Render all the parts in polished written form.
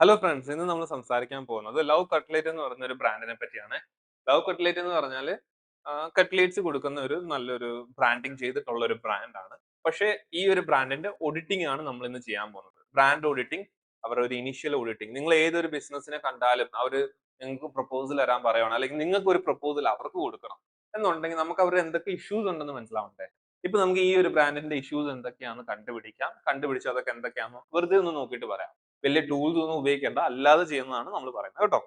Hello friends, ഇന്ന് നമ്മൾ സംസാരിക്കാൻ പോകുന്നത് ലവ് കട്ട്ലേറ്റ് എന്ന് പറയുന്ന ഒരു ബ്രാൻഡിനെ പറ്റിയാണ്. ലവ് കട്ട്ലേറ്റ് എന്ന് പറഞ്ഞാൽ കട്ട്ലേറ്റ്സ് കൊടുക്കുന്ന ഒരു നല്ലൊരു ബ്രാൻഡിങ് ചെയ്തിട്ടുള്ള ഒരു ബ്രാൻഡാണ്. പക്ഷേ ഈ ഒരു ബ്രാൻഡിന്റെ ഓഡിറ്റിംഗ് ആണ് നമ്മൾ ഇന്ന് ചെയ്യാൻ പോകുന്നത്. ബ്രാൻഡ് ഓഡിറ്റിംഗ്, അവരുടെ ഒരു ഇനീഷ്യൽ ഓഡിറ്റിംഗ്. നിങ്ങൾ ഏതൊരു ബിസിനസിനെ കണ്ടാലും അവര് നിങ്ങൾക്ക് പ്രപ്പോസൽ തരാൻ പറയുവാണ്, അല്ലെങ്കിൽ നിങ്ങൾക്ക് ഒരു പ്രപ്പോസൽ അവർക്ക് കൊടുക്കണം എന്നുണ്ടെങ്കിൽ നമുക്ക് അവരുടെ എന്തൊക്കെ ഇഷ്യൂസ് ഉണ്ടെന്ന് മനസ്സിലാവണ്ടേ. ഇപ്പൊ നമുക്ക് ഈ ഒരു ബ്രാൻഡിന്റെ ഇഷ്യൂസ് എന്തൊക്കെയാണെന്ന് കണ്ടുപിടിക്കാം. കണ്ടുപിടിച്ച് അതൊക്കെ എന്തൊക്കെയാണെന്ന് വെറുതെ ഒന്ന് നോക്കിയിട്ട് പറയാം. വലിയ ടൂൾസ് ഒന്നും ഉപയോഗിക്കേണ്ട, അല്ലാതെ ചെയ്യുന്നതാണ് നമ്മൾ പറയുന്നത് കേട്ടോ.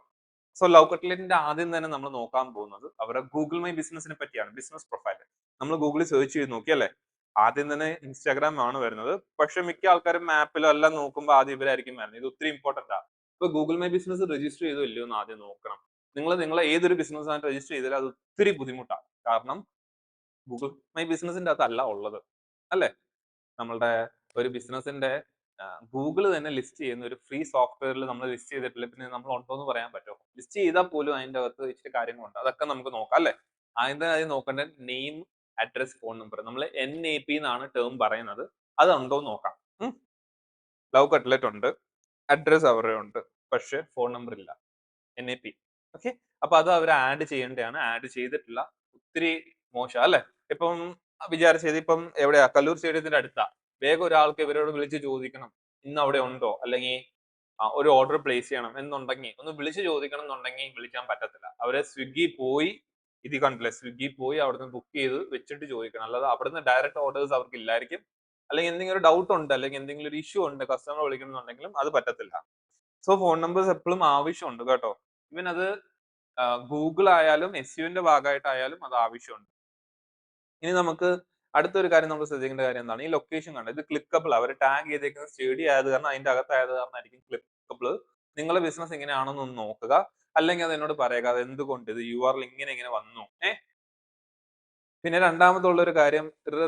സോ ലവ് കട്ട്ലേറ്റിന്റെ ആദ്യം തന്നെ നമ്മൾ നോക്കാൻ പോകുന്നത് അവരുടെ ഗൂഗിൾ മൈ ബിസിനസിനെ പറ്റിയാണ്. ബിസിനസ് പ്രൊഫൈൽ നമ്മൾ ഗൂഗിളിൽ സെർച്ച് ചെയ്ത് നോക്കിയല്ലേ, ആദ്യം തന്നെ ഇൻസ്റ്റാഗ്രാം ആണ് വരുന്നത്. പക്ഷെ മിക്ക ആൾക്കാരും മാപ്പിലോ എല്ലാം നോക്കുമ്പോൾ ആദ്യം ഇവരായിരിക്കും വരുന്നത്. ഇത് ഒത്തിരി ഇമ്പോർട്ടന്റ് ആണ്. ഇപ്പൊ ഗൂഗിൾ മൈ ബിസിനസ് രജിസ്റ്റർ ചെയ്തോ ഇല്ലയോ എന്ന് ആദ്യം നോക്കണം. നിങ്ങളെ ഏതൊരു ബിസിനസ് ആണ് രജിസ്റ്റർ ചെയ്താലും അത് ഒത്തിരി ബുദ്ധിമുട്ടാണ്. കാരണം ഗൂഗിൾ മൈ ബിസിനസിന്റെ അകത്തല്ല ഉള്ളത്, അല്ലേ? നമ്മളുടെ ഒരു ബിസിനസിന്റെ ഗൂഗിൾ തന്നെ ലിസ്റ്റ് ചെയ്യുന്ന ഒരു ഫ്രീ സോഫ്റ്റ്വെയറിൽ നമ്മൾ ലിസ്റ്റ് ചെയ്തിട്ടില്ല, പിന്നെ നമ്മൾ ഉണ്ടോ എന്ന് പറയാൻ പറ്റുമോ? ലിസ്റ്റ് ചെയ്താൽ പോലും അതിന്റെ അകത്ത് ഇച്ചിരി കാര്യങ്ങളുണ്ട്, അതൊക്കെ നമുക്ക് നോക്കാം, അല്ലേ? ആദ്യം നോക്കേണ്ട നെയിം, അഡ്രസ്, ഫോൺ നമ്പർ. നമ്മൾ NAP എന്നാണ് ടേം പറയുന്നത്. അത് ഉണ്ടോ എന്ന് നോക്കാം. ലവ് കട്ട്ലെറ്റ് ഉണ്ട്, അഡ്രസ് അവരുടെ ഉണ്ട്, പക്ഷെ ഫോൺ നമ്പർ ഇല്ല. NAP. ഓക്കെ. അപ്പൊ അത് അവർ ആഡ് ചെയ്യേണ്ടതാണ്. ആഡ് ചെയ്തിട്ടില്ല. ഒത്തിരി മോശം, അല്ലെ? ഇപ്പം വിചാരിച്ചത് ഇപ്പം എവിടെയാ, കല്ലൂർ സ്റ്റേഡിയത്തിന്റെ അടുത്താ. വേഗം ഒരാൾക്ക് ഇവരോട് വിളിച്ച് ചോദിക്കണം, ഇന്ന് അവിടെ ഉണ്ടോ, അല്ലെങ്കിൽ ഒരു ഓർഡർ പ്ലേസ് ചെയ്യണം എന്നുണ്ടെങ്കിൽ ഒന്ന് വിളിച്ച് ചോദിക്കണം എന്നുണ്ടെങ്കിൽ വിളിക്കാൻ പറ്റത്തില്ല. അവരെ സ്വിഗ്ഗി പോയി, ഇത് കണ്ടില്ലേ, സ്വിഗ്ഗി പോയി അവിടുന്ന് ബുക്ക് ചെയ്ത് വെച്ചിട്ട് ചോദിക്കണം. അല്ലാതെ അവിടുന്ന് ഡയറക്റ്റ് ഓർഡേഴ്സ് അവർക്ക് ഇല്ലായിരിക്കും. അല്ലെങ്കിൽ എന്തെങ്കിലും ഒരു ഡൗട്ട് ഉണ്ട്, അല്ലെങ്കിൽ എന്തെങ്കിലും ഒരു ഇഷ്യൂ ഉണ്ട്, കസ്റ്റമർ വിളിക്കണമെന്നുണ്ടെങ്കിലും അത് പറ്റത്തില്ല. സോ ഫോൺ നമ്പേഴ്സ് എപ്പോഴും ആവശ്യമുണ്ട് കേട്ടോ. ഇവൻ അത് ഗൂഗിൾ ആയാലും SEOന്റെ ഭാഗമായിട്ടായാലും അത് ആവശ്യമുണ്ട്. ഇനി നമുക്ക് അടുത്തൊരു കാര്യം നമ്മൾ ശ്രദ്ധിക്കേണ്ട കാര്യം എന്താണ്, ഈ ലൊക്കേഷൻ കണ്ടോ, ഇത് ക്ലിക്കബിൾ. അവർ ടാഗ് ചെയ്തേക്കുന്നത് സ്റ്റഡി ആയത് കാരണം, അതിന്റെ അകത്തായത് കാരണമായിരിക്കും ക്ലിക്കബിൾ. നിങ്ങളുടെ ബിസിനസ് എങ്ങനെയാണെന്ന് ഒന്ന് നോക്കുക. അല്ലെങ്കിൽ അത് എന്നോട് പറയുക, അത് എന്തുകൊണ്ട് ഇത് URL ഇങ്ങനെ വന്നു. പിന്നെ രണ്ടാമതുള്ള ഒരു കാര്യം,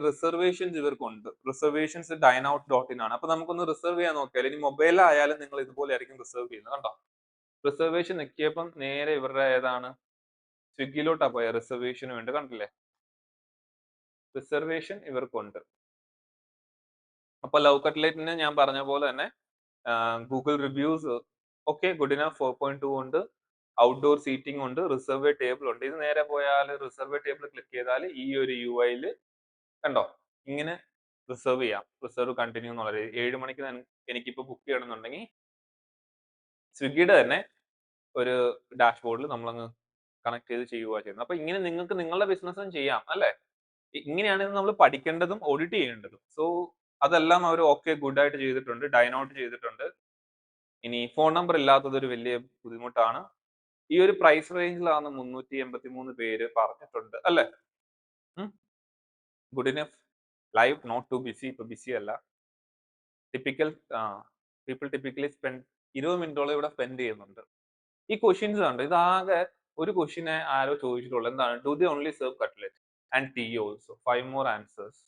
റിസർവേഷൻസ് ഇവർക്കുണ്ട്. റിസർവേഷൻസ് dine-out.in ആണ്. അപ്പൊ നമുക്കൊന്ന് റിസർവ് ചെയ്യാൻ നോക്കിയാൽ, ഇനി മൊബൈലിലായാലും നിങ്ങൾ ഇതുപോലെ ആയിരിക്കും റിസർവ് ചെയ്യുന്നത്. കണ്ടോ, റിസർവേഷൻ നെക്കിയപ്പം നേരെ ഇവരുടെ ഏതാണ്, സ്വിഗ്ഗിയിലോട്ടാ പോയ റിസർവേഷന് വേണ്ടി. കണ്ടില്ലേ, റിസർവേഷൻ ഇവർക്കുണ്ട്. അപ്പൊ ലവ് കട്ട്ലേറ്റിന് ഞാൻ പറഞ്ഞ പോലെ തന്നെ Google reviews okay, good enough 4.2 ഉണ്ട്, ഔട്ട്ഡോർ സീറ്റിംഗ് ഉണ്ട്, റിസർവ് ടേബിൾ ഉണ്ട്. ഇത് നേരെ പോയാൽ റിസർവ് ടേബിൾ ക്ലിക്ക് ചെയ്താൽ ഈ ഒരു UI കണ്ടോ, ഇങ്ങനെ റിസർവ് ചെയ്യാം. റിസർവ് കണ്ടിന്യൂ എന്നുള്ളത് 7 മണിക്ക് എനിക്കിപ്പോ ബുക്ക് ചെയ്യണമെന്നുണ്ടെങ്കിൽ സ്വിഗ്ഗിയുടെ തന്നെ ഒരു ഡാഷ്ബോർഡിൽ നമ്മളങ്ങ് കണക്ട് ചെയ്ത് ചെയ്യുക ചെയ്യുന്നത്. അപ്പൊ ഇങ്ങനെ നിങ്ങൾക്ക് നിങ്ങളുടെ ബിസിനസ്സും ചെയ്യാം, അല്ലെ? ഇങ്ങനെയാണ് ഇത് നമ്മൾ പഠിക്കേണ്ടതും ഓഡിറ്റ് ചെയ്യേണ്ടതും. സോ അതെല്ലാം അവർ ഓക്കെ, ഗുഡ് ആയിട്ട് ചെയ്തിട്ടുണ്ട്, ഡൈനൗട്ട് ചെയ്തിട്ടുണ്ട്. ഇനി ഫോൺ നമ്പർ ഇല്ലാത്തത് ഒരു വലിയ ബുദ്ധിമുട്ടാണ്. ഈ ഒരു പ്രൈസ് റേഞ്ചിലാണ് 383 പേര് പറഞ്ഞിട്ടുണ്ട്, അല്ലെ? Good enough, live, not too busy. ഇപ്പൊ ബിസി അല്ല. ടിപ്പിക്കൽ പീപ്പിൾ ടിപ്പിക്കലി സ്പെൻഡ് 20 മിനിറ്റോളം ഇവിടെ സ്പെൻഡ് ചെയ്യുന്നുണ്ട്. ഈ ക്വസ്റ്റ്യൻസ് കണ്ടോ, ഇതാകെ ഒരു ക്വസ്റ്റ്യനെ ആരോ ചോദിച്ചിട്ടുള്ളൂ. എന്താണ്, do the only serve cutlet and tea also, 5 more answers.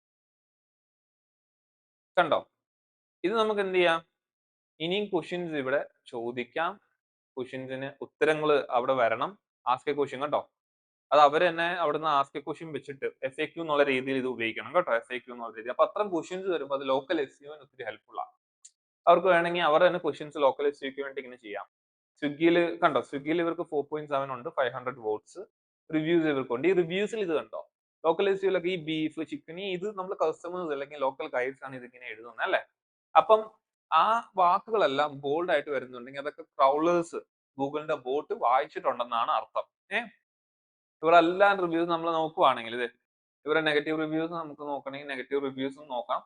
കണ്ടോ, ഇത് നമുക്ക് എന്ത് ചെയ്യാം, ഇനിയും ക്വസ്റ്റ്യൻസ് ഇവിടെ ചോദിക്കാം. ക്വസ്റ്റ്യൻസിന് ഉത്തരങ്ങൾ അവിടെ വരണം. ആസ്ക് എ ക്വസ്റ്റ്യൻ കണ്ടോ, അത് അവർ തന്നെ അവിടുന്ന് ആസ്ക് എ ക്വസ്റ്റ്യൻ വെച്ചിട്ട് FAQ എന്നുള്ള രീതിയിൽ ഇത് ഉപയോഗിക്കണം കേട്ടോ. FAQ എന്നുള്ള രീതി. അപ്പൊ അത്തരം ക്വസ്റ്റ്യൻസ് വരുമ്പോൾ അത് ലോക്കൽ SEOന് ഒത്തിരി ഹെൽപ്ഫുൾ ആണ്. അവർക്ക് വേണമെങ്കിൽ അവർ തന്നെ ക്വസ്റ്റ്യൻസ് ലോക്കൽ SEOക്ക് വേണ്ടി ഇങ്ങനെ ചെയ്യാം. സ്വിഗ്ഗിയിൽ കണ്ടോ, സ്വിഗ്ഗിയിൽ ഇവർക്ക് 4.7 ഉണ്ട്, 500 വോട്ട്സ്. റിവ്യൂസ് ഇവർക്കുണ്ട്. ഈ റിവ്യൂസിൽ ഇത് കണ്ടോ, ലോക്കൽ SEOയിലൊക്കെ ഈ ബീഫ്, ചിക്കൻ, ഇത് നമ്മൾ കസ്റ്റമേഴ്സ് അല്ലെങ്കിൽ ലോക്കൽ ഗൈഡ്സ് ആണ് ഇതിങ്ങനെ എഴുതുന്നത്, അല്ലേ? അപ്പം ആ വാക്കുകളെല്ലാം ബോൾഡ് ആയിട്ട് വരുന്നുണ്ടെങ്കിൽ അതൊക്കെ ക്രൗളേഴ്സ്, ഗൂഗിളിന്റെ ബോട്ട് വായിച്ചിട്ടുണ്ടെന്നാണ് അർത്ഥം. ഇവിടെ എല്ലാ റിവ്യൂസ് നമ്മൾ നോക്കുവാണെങ്കിൽ, ഇവരുടെ നെഗറ്റീവ് റിവ്യൂസ് നമുക്ക് നോക്കണമെങ്കിൽ നെഗറ്റീവ് റിവ്യൂസും നോക്കാം,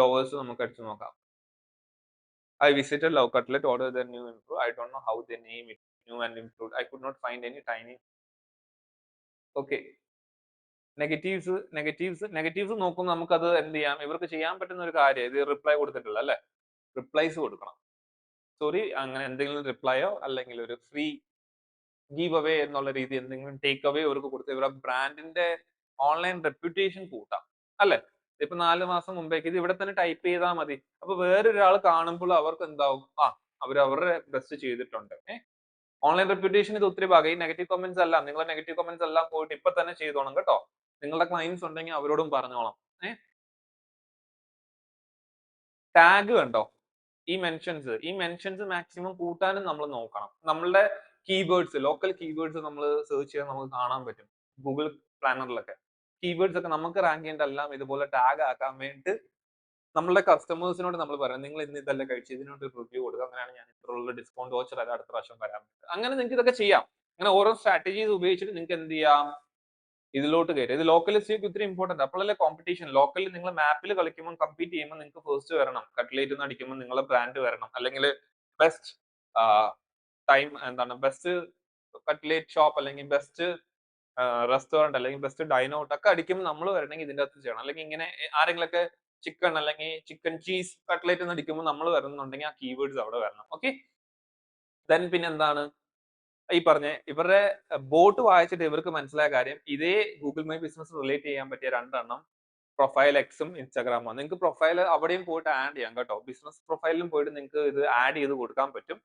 ലോവേഴ്സ് നമുക്ക് അടിച്ചു നോക്കാം. I visited Love Cutlet, ordered their new improve. I don't know how they name it. New and improved. I could not find any tiny. Okay. Negatives നോക്കുമ്പോൾ നമുക്കത് എന്ത് ചെയ്യാം, ഇവർക്ക് ചെയ്യാൻ പറ്റുന്ന ഒരു കാര്യം, ഇത് റിപ്ലൈ കൊടുത്തിട്ടില്ല, അല്ലെ? റിപ്ലൈസ് കൊടുക്കണം. സോറി, അങ്ങനെ എന്തെങ്കിലും റിപ്ലൈയോ അല്ലെങ്കിൽ ഒരു ഫ്രീ ഗീവ് അവേ എന്നുള്ള രീതി എന്തെങ്കിലും ടേക്ക് അവേ അവർക്ക് കൊടുത്ത് ഇവരുടെ ബ്രാൻഡിന്റെ ഓൺലൈൻ റെപ്യൂട്ടേഷൻ കൂട്ടാം, അല്ലെ? ഇപ്പൊ 4 മാസം മുമ്പേക്ക് ഇത് ഇവിടെ തന്നെ ടൈപ്പ് ചെയ്താൽ മതി. അപ്പൊ വേറൊരാൾ കാണുമ്പോൾ അവർക്ക് എന്താവും, അവരുടെ ബെസ്റ്റ് ചെയ്തിട്ടുണ്ട്. ഓൺലൈൻ റെപ്യൂട്ടേഷൻ ഇത് ഒത്തിരി ഭാഗം. ഈ നെഗറ്റീവ് കമന്റ്സ് എല്ലാം, നിങ്ങളുടെ നെഗറ്റീവ് കമന്റ്സ് എല്ലാം പോയിട്ട് ഇപ്പൊ തന്നെ ചെയ്തോണം കേട്ടോ. നിങ്ങളുടെ ക്ലയൻസ് ഉണ്ടെങ്കിൽ അവരോടും പറഞ്ഞോളാം. ടാഗ് കണ്ടോ, ഈ മെൻഷൻസ് മാക്സിമം കൂട്ടാനും നമ്മൾ നോക്കണം. നമ്മളുടെ കീവേഡ്സ്, ലോക്കൽ കീവേഡ്സ് നമ്മൾ സെർച്ച് ചെയ്താൽ നമുക്ക് കാണാൻ പറ്റും. ഗൂഗിൾ പ്ലാനറിലൊക്കെ കീവേഡ്സ് ഒക്കെ നമുക്ക് റാങ്ക് ചെയ്യേണ്ടതെല്ലാം ഇതുപോലെ ടാഗ് ആക്കാൻ വേണ്ടി നമ്മളുടെ കസ്റ്റമേഴ്സിനോട് നമ്മൾ പറയാം, നിങ്ങൾ ഇന്ന് ഇതല്ലേ കഴിച്ചു, ഇതിനോട് റിവ്യൂ കൊടുക്കുക, അങ്ങനെയാണ് ഞാൻ ഇത്രയുള്ള ഡിസ്കൗണ്ട് വോച്ചർ തരാം, അടുത്ത പ്രാവശ്യം വരാൻ. അങ്ങനെ നിങ്ങൾക്ക് ഇതൊക്കെ ചെയ്യാം. അങ്ങനെ ഓരോ സ്ട്രാറ്റജീസ് ഉപയോഗിച്ചിട്ട് നിങ്ങൾക്ക് എന്ത് ചെയ്യാം, ഇതിലോട്ട് കയറി. ഇത് ലോക്കലിസ്റ്റിക്ക് ഇത്തിരി ഇമ്പോർട്ടന്റ്. അപ്പോഴല്ലേ കോമ്പറ്റീഷൻ. ലോക്കലിൽ നിങ്ങൾ മാപ്പിൽ കളിക്കുമ്പോൾ കമ്പീറ്റ് ചെയ്യുമ്പോൾ നിങ്ങൾക്ക് ഫസ്റ്റ് വരണം. കട്ട്ലേറ്റ് എന്ന് അടിക്കുമ്പോൾ നിങ്ങളെ ബ്രാൻഡ് വരണം. അല്ലെങ്കിൽ ബെസ്റ്റ് ടൈം എന്താണ്, ബെസ്റ്റ് കട്ട്ലേറ്റ് ഷോപ്പ് അല്ലെങ്കിൽ ബെസ്റ്റ് റെസ്റ്റോറന്റ് അല്ലെങ്കിൽ ബെസ്റ്റ് ഡൈനൗട്ട് ഒക്കെ അടിക്കുമ്പോൾ നമ്മൾ വരണമെങ്കിൽ ഇതിന്റെ അകത്ത് ചെയ്യണം. അല്ലെങ്കിൽ ഇങ്ങനെ ആരെങ്കിലൊക്കെ ചിക്കൻ അല്ലെങ്കിൽ ചിക്കൻ ചീസ് കട്ട്ലേറ്റ് എന്ന് അടിക്കുമ്പോൾ നമ്മൾ വരണമെന്നുണ്ടെങ്കിൽ ആ കീവേഡ്സ് അവിടെ വരണം. ഓക്കെ. ദെൻ പിന്നെ എന്താണ് ഈ പറഞ്ഞ ഇവരുടെ ബോട്ട് വായിച്ചിട്ട് ഇവർക്ക് മനസ്സിലായ കാര്യം, ഇതേ ഗൂഗിൾ മൈ ബിസിനസ് റിലേറ്റ് ചെയ്യാൻ പറ്റിയ രണ്ടെണ്ണം പ്രൊഫൈൽ എക്സും ഇൻസ്റ്റാഗ്രാമും. നിങ്ങൾക്ക് പ്രൊഫൈൽ അവിടെയും പോയിട്ട് ആഡ് ചെയ്യാം കേട്ടോ. ബിസിനസ് പ്രൊഫൈലിലും പോയിട്ട് നിങ്ങൾക്ക് ഇത് ആഡ് ചെയ്ത് കൊടുക്കാൻ പറ്റും.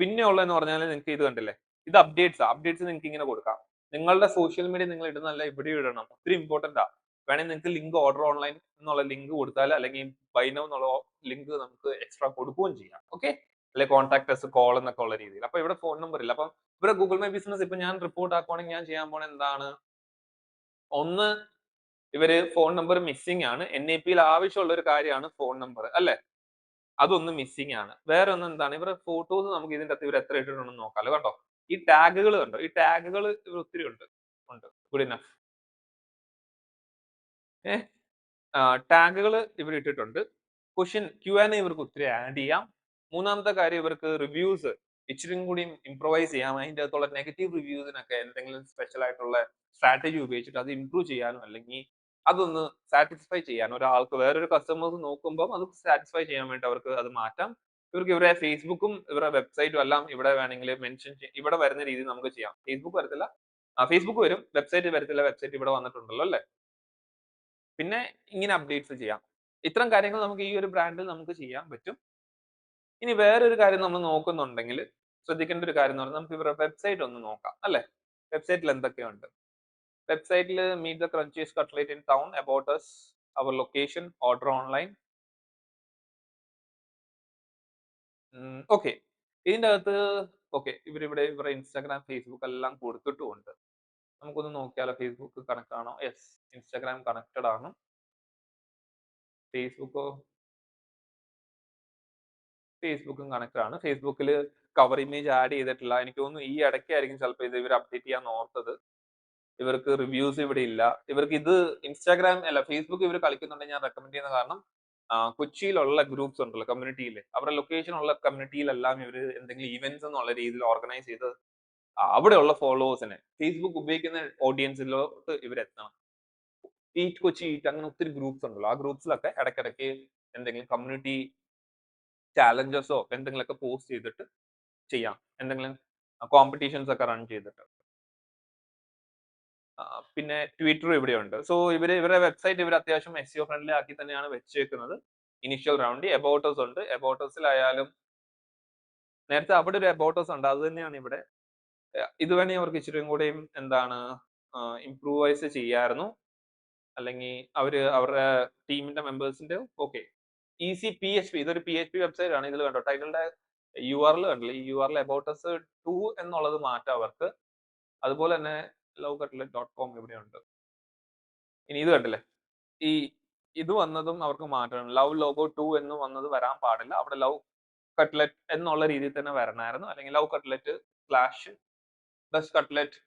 പിന്നെ ഉള്ളതെന്ന് പറഞ്ഞാൽ നിങ്ങൾക്ക് ഇത് കണ്ടില്ലേ, ഇത് അപ്ഡേറ്റ്സ് നിങ്ങൾക്ക് ഇങ്ങനെ കൊടുക്കാം. നിങ്ങളുടെ സോഷ്യൽ മീഡിയ നിങ്ങൾ ഇടുന്നല്ല ഇവിടെ ഇടണം. ഒത്തിരി ഇമ്പോർട്ടന്റ് ആ. വേണമെങ്കിൽ നിങ്ങൾക്ക് ലിങ്ക് ഓർഡർ ഓൺലൈൻ എന്നുള്ള ലിങ്ക് കൊടുത്താൽ, അല്ലെങ്കിൽ ബൈ നൗ എന്നുള്ള ലിങ്ക് നമുക്ക് എക്സ്ട്രാ കൊടുക്കുകയും ചെയ്യാം. ഓക്കെ. അല്ലെ കോൺടാക്ട് അസ് കോൾ എന്നൊക്കെ ഉള്ള രീതിയിൽ. അപ്പൊ ഇവിടെ ഫോൺ നമ്പർ ഇല്ല. അപ്പൊ ഇവിടെ ഗൂഗിൾ മൈ ബിസിനസ് ഇപ്പൊ ഞാൻ റിപ്പോർട്ട് ആക്കുവാണെങ്കിൽ ഞാൻ ചെയ്യാൻ പോണ എന്താണ്, ഒന്ന് ഇവര് ഫോൺ നമ്പർ മിസ്സിംഗ് ആണ്. NAP-യിൽ ആവശ്യമുള്ള ഒരു കാര്യമാണ് ഫോൺ നമ്പർ അല്ലെ, അതൊന്ന് മിസ്സിംഗ് ആണ്. വേറെ ഒന്ന് എന്താണ്, ഇവരുടെ ഫോട്ടോസ് നമുക്ക് ഇതിന്റെ അകത്ത് ഇവർ എത്ര ഇട്ടിട്ടുണ്ടെന്ന് നോക്കാലോ. കണ്ടോ, ഈ ടാഗുകൾ കണ്ടോ, ഈ ടാഗുകൾ ഇവർ ഒത്തിരി ഉണ്ട്. Good enough. ടാഗുകൾ ഇവർ ഇട്ടിട്ടുണ്ട്. Q&A ഇവർക്ക് ഒത്തിരി ആഡ് ചെയ്യാം. മൂന്നാമത്തെ കാര്യം, ഇവർക്ക് റിവ്യൂസ് ഇച്ചിരി കൂടി ഇംപ്രൂവൈസ് ചെയ്യാം. അതിന്റെ അകത്തുള്ള നെഗറ്റീവ് റിവ്യൂസിനൊക്കെ എന്തെങ്കിലും സ്പെഷ്യൽ ആയിട്ടുള്ള സ്ട്രാറ്റജി ഉപയോഗിച്ചിട്ട് അത് ഇംപ്രൂവ് ചെയ്യാനോ, അല്ലെങ്കിൽ അതൊന്ന് സാറ്റിസ്ഫൈ ചെയ്യാൻ, ഒരാൾക്ക് വേറൊരു കസ്റ്റമേഴ്സ് നോക്കുമ്പോൾ അത് സാറ്റിസ്ഫൈ ചെയ്യാൻ വേണ്ടി അവർക്ക് അത് മാറ്റാം. ഇവർക്ക് ഇവരുടെ ഫേസ്ബുക്കും ഇവരുടെ വെബ്സൈറ്റും എല്ലാം ഇവിടെ വേണമെങ്കിൽ മെൻഷൻ ഇവിടെ വരുന്ന രീതിയിൽ നമുക്ക് ചെയ്യാം. ഫേസ്ബുക്ക് വരത്തില്ല, ഫേസ്ബുക്ക് വരും, വെബ്സൈറ്റ് വരത്തില്ല. വെബ്സൈറ്റ് ഇവിടെ വന്നിട്ടുണ്ടല്ലോ അല്ലെ. പിന്നെ ഇങ്ങനെ അപ്ഡേറ്റ്സ് ചെയ്യാം. ഇത്തരം കാര്യങ്ങൾ നമുക്ക് ഈ ഒരു ബ്രാൻഡിൽ നമുക്ക് ചെയ്യാൻ പറ്റും. ഇനി വേറൊരു കാര്യം നമ്മൾ നോക്കുന്നുണ്ടെങ്കിൽ ശ്രദ്ധിക്കേണ്ട ഒരു കാര്യം എന്ന് പറഞ്ഞാൽ, നമുക്ക് ഇവരുടെ വെബ്സൈറ്റ് ഒന്ന് നോക്കാം അല്ലെ. വെബ്സൈറ്റിൽ എന്തൊക്കെയുണ്ട്? വെബ്സൈറ്റിൽ meet the Crunchies cutlet in town, about us, അവർ ലൊക്കേഷൻ, ഓർഡർ ഓൺലൈൻ. ഓക്കെ. ഇതിന്റെ അകത്ത് ഓക്കെ, ഇവരിവിടെ ഇവരുടെ ഇൻസ്റ്റാഗ്രാം, ഫേസ്ബുക്ക് എല്ലാം കൊടുത്തിട്ടുമുണ്ട്. നമുക്കൊന്ന് നോക്കിയാലോ, ഫേസ്ബുക്ക് കണക്ട് ആണോ? യെസ്, ഇൻസ്റ്റാഗ്രാം കണക്റ്റഡ് ആണ്. ഫേസ്ബുക്കും കണക്ട് ആണ്. ഫേസ്ബുക്കിൽ കവർ ഇമേജ് ആഡ് ചെയ്തിട്ടില്ല. എനിക്ക് തോന്നുന്നു ഈ ഇടയ്ക്കായിരിക്കും ചിലപ്പോൾ ഇത് ഇവർ അപ്ഡേറ്റ് ചെയ്യാൻ ഓർത്തത്. ഇവർക്ക് റിവ്യൂസ് ഇവിടെ ഇല്ല. ഇവർക്ക് ഇത് ഇൻസ്റ്റാഗ്രാം അല്ല, ഫേസ്ബുക്ക് ഇവർ കളിക്കുന്നുണ്ടെങ്കിൽ ഞാൻ റെക്കമെൻഡ് ചെയ്യുന്ന കാരണം, കൊച്ചിയിലുള്ള ഗ്രൂപ്പ്സ് ഉണ്ടല്ലോ കമ്മ്യൂണിറ്റിയിൽ, അവരുടെ ലൊക്കേഷൻ ഉള്ള കമ്മ്യൂണിറ്റിയിലെല്ലാം ഇവർ എന്തെങ്കിലും ഈവെന്റ്സ് എന്നുള്ള രീതിയിൽ ഓർഗനൈസ് ചെയ്ത് അവിടെയുള്ള ഫോളോവേഴ്സിനെ, ഫേസ്ബുക്ക് ഉപയോഗിക്കുന്ന ഓഡിയൻസിലോട്ട് ഇവരെത്തണം. ഈറ്റ് കൊച്ചി ഈറ്റ് അങ്ങനെ ഒത്തിരി ഗ്രൂപ്പ്സ് ഉണ്ടല്ലോ, ആ ഗ്രൂപ്പ്സിലൊക്കെ ഇടയ്ക്കിടയ്ക്ക് എന്തെങ്കിലും കമ്മ്യൂണിറ്റി ചാലഞ്ചസോ എന്തെങ്കിലുമൊക്കെ പോസ്റ്റ് ചെയ്തിട്ട് ചെയ്യാം. എന്തെങ്കിലും കോമ്പറ്റീഷൻസ് ഒക്കെ റൺ ചെയ്തിട്ട്. പിന്നെ ട്വിറ്റർ ഇവിടെയുണ്ട്. സോ ഇവരുടെ വെബ്സൈറ്റ് ഇവർ അത്യാവശ്യം SEO ഫ്രണ്ട്ലി ആക്കി തന്നെയാണ് വെച്ചേക്കുന്നത്. ഇനിഷ്യൽ റൗണ്ട് അബൌട്ട് us ഉണ്ട്. അബൌട്ട് usലായാലും നേരത്തെ അവിടെ ഒരു അബൌട്ട് us ഉണ്ട്, അത് തന്നെയാണ് ഇവിടെ. ഇത് വേണമെങ്കിൽ അവർക്ക് ഇച്ചിരിയും കൂടെയും എന്താണ് ഇംപ്രൂവൈസ് ചെയ്യായിരുന്നു. അല്ലെങ്കിൽ അവരുടെ ടീമിന്റെ മെമ്പേഴ്സിന്റെ ഓക്കെ. ഈസി PHP, ഇതൊരു PHP വെബ്സൈറ്റ് ആണ്. ഇതിൽ കണ്ടോ ടൈറ്റിലിന്റെ URL കണ്ടില്ലേ, ഈ URL അബൌട്ട് us 2 എന്നുള്ളത് മാറ്റാം അവർക്ക്. അതുപോലെ തന്നെ lovecutlet.com ഇവിടെയുണ്ട്. ഇനി ഇത് കണ്ടില്ലേ, ഈ ഇത് വന്നതും അവർക്ക് മാറ്റണം. ലവ് ലോഗോ 2 എന്ന് വന്നത് വരാൻ പാടില്ല. അവിടെ ലവ് കട്ട്ലെറ്റ് എന്നുള്ള രീതിയിൽ തന്നെ വരണമായിരുന്നു. അല്ലെങ്കിൽ love cutlet slash best cutlet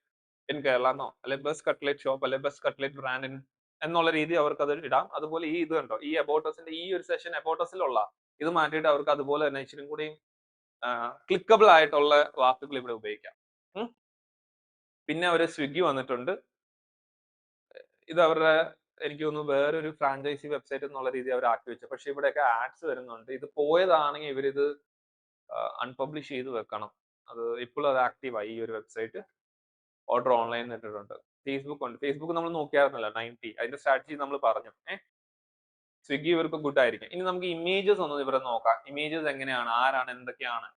in Kerala എന്നോ, അല്ലെങ്കിൽ ബെസ്റ്റ് കട്ട്ലെറ്റ് ഷോപ്പ്, അല്ലെങ്കിൽ ബെസ്റ്റ് കട്ട്ലെറ്റ് ബ്രാൻഡ് എന്നുള്ള രീതി അവർക്ക് അത് ഇടാം. അതുപോലെ ഈ ഇത് കണ്ടോ, ഈ അബൌട്ട് usന്റെ ഈ ഒരു സെഷൻ അബൌട്ട് usലുള്ള ഇത് മാറ്റിയിട്ട് അവർക്ക് അതുപോലെ തന്നെ ഇച്ചിരി കൂടി ക്ലിക്കബിൾ ആയിട്ടുള്ള വാക്കുകൾ ഇവിടെ ഉപയോഗിക്കാം. പിന്നെ ഒരു സ്വിഗ്ഗി വന്നിട്ടുണ്ട്. ഇത് അവരുടെ എനിക്ക് തോന്നുന്നു വേറൊരു ഫ്രാഞ്ചൈസി വെബ്സൈറ്റ് എന്നുള്ള രീതി അവർ ആക്കി വെച്ചു. പക്ഷെ ഇവിടെയൊക്കെ ആഡ്സ് വരുന്നുണ്ട്. ഇത് പോയതാണെങ്കിൽ ഇവരിത് അൺപബ്ലിഷ് ചെയ്ത് വെക്കണം. അത് ഇപ്പോഴും അത് ആക്റ്റീവായി ഈ ഒരു വെബ്സൈറ്റ്. ഓർഡർ ഓൺലൈൻ ഇട്ടിട്ടുണ്ട്. ഫേസ്ബുക്ക് ഉണ്ട്. ഫേസ്ബുക്ക് നമ്മൾ നോക്കിയായിരുന്നല്ലോ 90, അതിന്റെ സ്ട്രാറ്റജി നമ്മൾ പറഞ്ഞു. സ്വിഗ്ഗി ഇവർക്ക് ഗുഡ് ആയിരിക്കും. ഇനി നമുക്ക് ഇമേജസ് ഒന്ന് ഇവരെ നോക്കാം. ഇമേജസ് എങ്ങനെയാണ്, ആരാണ്, എന്തൊക്കെയാണ്.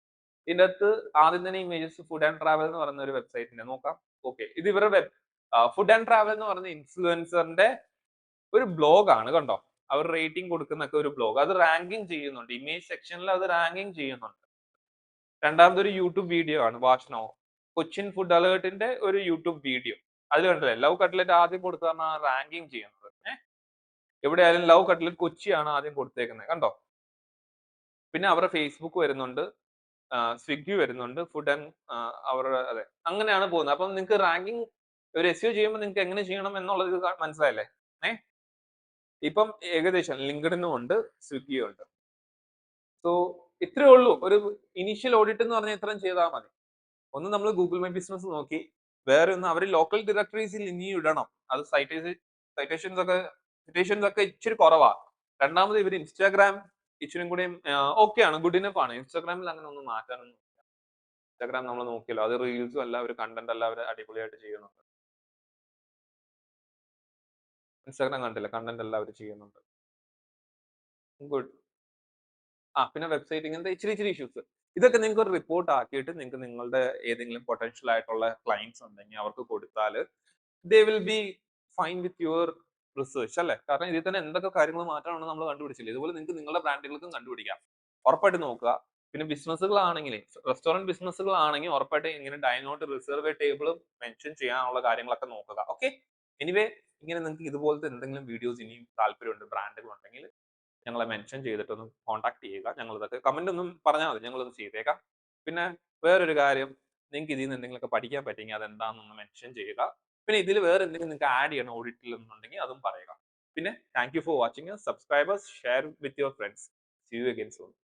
ഇതിന്റെ അകത്ത് ആദ്യം തന്നെ ഇമേജസ് ഫുഡ് ആൻഡ് ട്രാവൽ എന്ന് പറയുന്ന ഒരു വെബ്സൈറ്റിന്റെ നോക്കാം. ഓക്കെ, ഇത് ഇവരുടെ ഫുഡ് ആൻഡ് ട്രാവൽ എന്ന് പറയുന്ന ഇൻഫ്ലുവൻസറിന്റെ ഒരു ബ്ലോഗ് ആണ് കണ്ടോ. അവർ റേറ്റിംഗ് കൊടുക്കുന്നൊക്കെ ഒരു ബ്ലോഗ്. അത് റാങ്കിങ് ചെയ്യുന്നുണ്ട്. ഇമേജ് സെക്ഷനിൽ അത് റാങ്കിങ് ചെയ്യുന്നുണ്ട്. രണ്ടാമതൊരു യൂട്യൂബ് വീഡിയോ ആണ് വാച്ച് നൗ. കൊച്ചിൻ ഫുഡ് അലേർട്ടിന്റെ ഒരു യൂട്യൂബ് വീഡിയോ. അതിൽ കണ്ടില്ലേ ലവ് കട്ട്ലറ്റ് ആദ്യം കൊടുത്തതാണ് റാങ്കിങ് ചെയ്യുന്നത്. എവിടെയായാലും ലവ് കട്ട്ലറ്റ് കൊച്ചിയാണ് ആദ്യം കൊടുത്തേക്കുന്നത്. കണ്ടോ? പിന്നെ അവരുടെ ഫേസ്ബുക്ക് വരുന്നുണ്ട്. സ്വിഗ്ഗി വരുന്നുണ്ട്. ഫുഡ് ആൻഡ് അവരുടെ അതെ. അങ്ങനെയാണ് പോകുന്നത്. അപ്പം നിങ്ങൾക്ക് റാങ്കിങ് ഒരു എസ്ഇഒ ചെയ്യുമ്പോൾ നിങ്ങൾക്ക് എങ്ങനെ ചെയ്യണം എന്നുള്ളത് മനസ്സിലായല്ലേ? ഏഹ്? ഇപ്പം ഏകദേശം ലിങ്ക്ഡ്ഇനും ഉണ്ട്, സ്വിഗ്ഗിയും ഉണ്ട്. സോ ഇത്രേ ഉള്ളൂ. ഒരു ഇനീഷ്യൽ ഓഡിറ്റ് എന്ന് പറഞ്ഞാൽ ഇത്രയും ചെയ്താൽ മതി. ഒന്ന് നമ്മൾ ഗൂഗിൾ മൈ ബിസിനസ് നോക്കി. വേറെ ഒന്ന് അവർ ലോക്കൽ ഡയറക്ടറീസിൽ ഇനിയും ഇടണം. അത് സിറ്റേഷൻസ് ഒക്കെ ഇച്ചിരി കുറവാ. രണ്ടാമത് ഇവർ ഇൻസ്റ്റാഗ്രാം ഇച്ചിരി കൂടിയും ഓക്കെയാണ്, ഗുഡ് ഇനഫ് ആണ്. ഇൻസ്റ്റാഗ്രാമിൽ അങ്ങനെ ഒന്നും മാറ്റാനൊന്നും. ഇൻസ്റ്റാഗ്രാം നമ്മൾ നോക്കിയല്ലോ, അത് റീൽസും അല്ല, ഒരു കണ്ടന്റ് അല്ല, അവർ അടിപൊളിയായിട്ട് ചെയ്യുന്നുണ്ട്. ഇൻസ്റ്റാഗ്രാം കണ്ടില്ല, കണ്ടന്റ് എല്ലാം അവർ ചെയ്യുന്നുണ്ട്. ഗുഡ്. പിന്നെ വെബ്സൈറ്റ് ഇങ്ങനത്തെ ഇച്ചിരി ഇച്ചിരി ഇഷ്യൂസ്. ഇതൊക്കെ നിങ്ങൾക്ക് ഒരു റിപ്പോർട്ട് ആക്കിയിട്ട് നിങ്ങൾക്ക് നിങ്ങളുടെ ഏതെങ്കിലും പൊട്ടൻഷ്യൽ ആയിട്ടുള്ള ക്ലയന്റ്സ് ഉണ്ടെങ്കിൽ അവർക്ക് കൊടുത്താൽ they will be fine with your research അല്ലേ? കാരണം ഇതിൽ തന്നെ എന്തൊക്കെ കാര്യങ്ങൾ മാറ്റാണെന്ന് നമ്മൾ കണ്ടുപിടിച്ചില്ലേ? ഇതുപോലെ നിങ്ങൾക്ക് നിങ്ങളുടെ ബ്രാൻഡുകൾക്കും കണ്ടുപിടിക്കാം. ഉറപ്പായിട്ട് നോക്കുക. പിന്നെ ബിസിനസ്സുകളാണെങ്കിൽ റെസ്റ്റോറന്റ് ബിസിനസ്സുകളാണെങ്കിൽ ഉറപ്പായിട്ട് ഇങ്ങനെ ഡൈനോട്ട് റിസർവ് ടേബിൾ മെൻഷൻ ചെയ്യാനുള്ള കാര്യങ്ങളൊക്കെ നോക്കുക. ഓക്കെ. എനിവേ ഇങ്ങനെ നിങ്ങൾക്ക് ഇതുപോലത്തെ എന്തെങ്കിലും വീഡിയോസ് ഇനിയും താല്പര്യമുണ്ട് ബ്രാൻഡുകൾ ഉണ്ടെങ്കിൽ ഞങ്ങളെ മെൻഷൻ ചെയ്തിട്ടൊന്ന് കോൺടാക്ട് ചെയ്യുക. ഞങ്ങൾ ഇതൊക്കെ കമന്റ് ഒന്നും പറഞ്ഞാൽ മതി, ഞങ്ങളത് ചെയ്തേക്കാം. പിന്നെ വേറൊരു കാര്യം, നിങ്ങൾക്ക് ഇതിൽ നിന്ന് എന്തെങ്കിലുമൊക്കെ പഠിക്കാൻ പറ്റിയെങ്കിൽ അതെന്താണെന്നൊന്ന് മെൻഷൻ ചെയ്യുക. പിന്നെ ഇതിൽ വേറെ എന്തെങ്കിലും നിങ്ങൾക്ക് ആഡ് ചെയ്യണം ഓഡിറ്റിൽ എന്നുണ്ടെങ്കിൽ അതും പറയുക. പിന്നെ thank you for watching. Subscribers share with your friends. See you again soon.